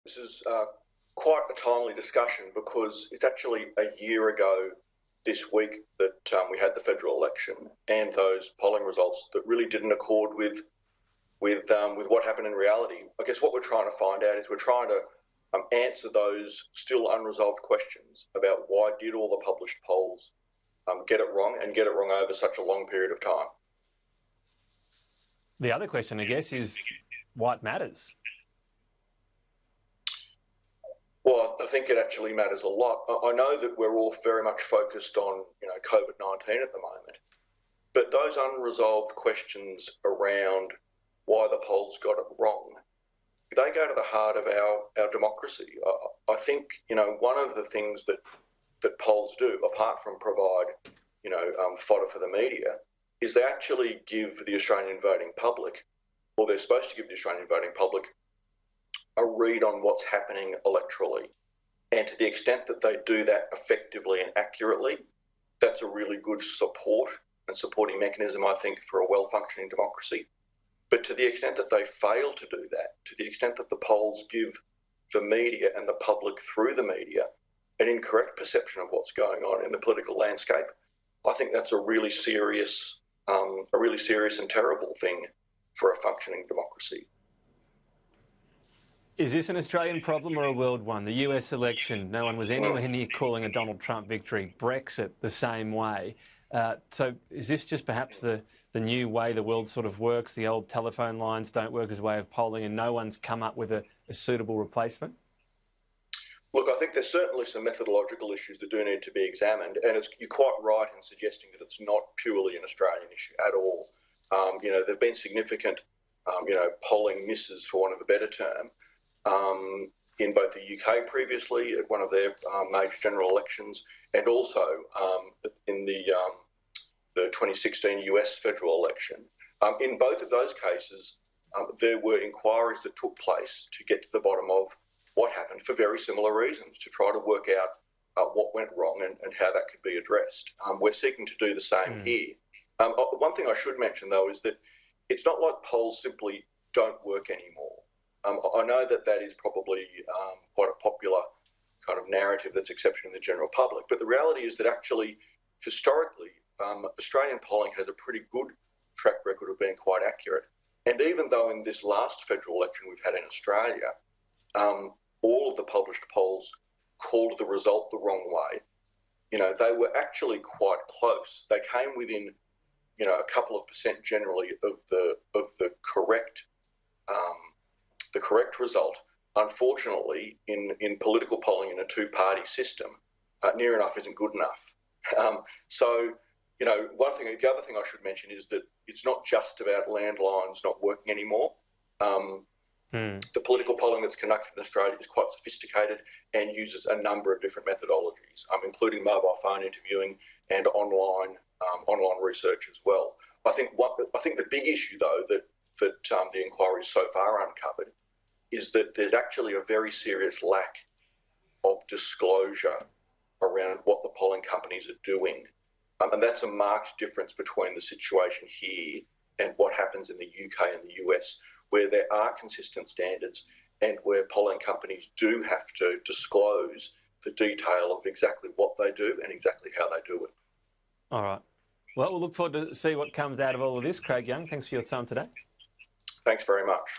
This is quite a timely discussion because it's actually a year ago this week that we had the federal election and those polling results that really didn't accord with what happened in reality. I guess what we're trying to find out is we're trying to answer those still unresolved questions about why did all the published polls get it wrong and get it wrong over such a long period of time. The other question, I guess, is what matters? Well, I think it actually matters a lot. I know that we're all very much focused on, COVID-19 at the moment, but those unresolved questions around why the polls got it wrong, they go to the heart of our democracy. I think, one of the things that polls do, apart from provide, fodder for the media, is they actually give the Australian voting public, or they're supposed to give the Australian voting public, a read on what's happening electorally. And to the extent that they do that effectively and accurately, that's a really good support and supporting mechanism, I think, for a well-functioning democracy. But to the extent that they fail to do that, to the extent that the polls give the media and the public through the media an incorrect perception of what's going on in the political landscape, I think that's a really serious and terrible thing for a functioning democracy. Is this an Australian problem or a world one? The US election, no one was anywhere near calling a Donald Trump victory. Brexit, the same way. So is this just perhaps the new way the world sort of works? The old telephone lines don't work as a way of polling and no one's come up with a suitable replacement? Look, I think there's certainly some methodological issues that do need to be examined, and you're quite right in suggesting that it's not purely an Australian issue at all. There have been significant, polling misses, for want of a better term, in both the UK previously at one of their major general elections, and also in the 2016 US federal election. In both of those cases, there were inquiries that took place to get to the bottom of what happened for very similar reasons, to try to work out what went wrong and how that could be addressed. We're seeking to do the same here. One thing I should mention, though, is that it's not like polls simply don't work anymore. I know that is probably quite a popular kind of narrative that's accepted in the general public, but the reality is that actually, historically, Australian polling has a pretty good track record of being quite accurate. And even though in this last federal election we've had in Australia, all of the published polls called the result the wrong way, they were actually quite close. They came within, a couple of percent generally of the correct result. Unfortunately, in political polling in a two-party system, near enough isn't good enough. The other thing I should mention is that it's not just about landlines not working anymore. The political polling that's conducted in Australia is quite sophisticated and uses a number of different methodologies, including mobile phone interviewing and online research as well. I think the big issue, though, that the inquiry so far uncovered is that there's actually a very serious lack of disclosure around what the polling companies are doing. And that's a marked difference between the situation here and what happens in the UK and the US, where there are consistent standards and where polling companies do have to disclose the detail of exactly what they do and exactly how they do it. All right. Well, we'll look forward to see what comes out of all of this. Craig Young, thanks for your time today. Thanks very much.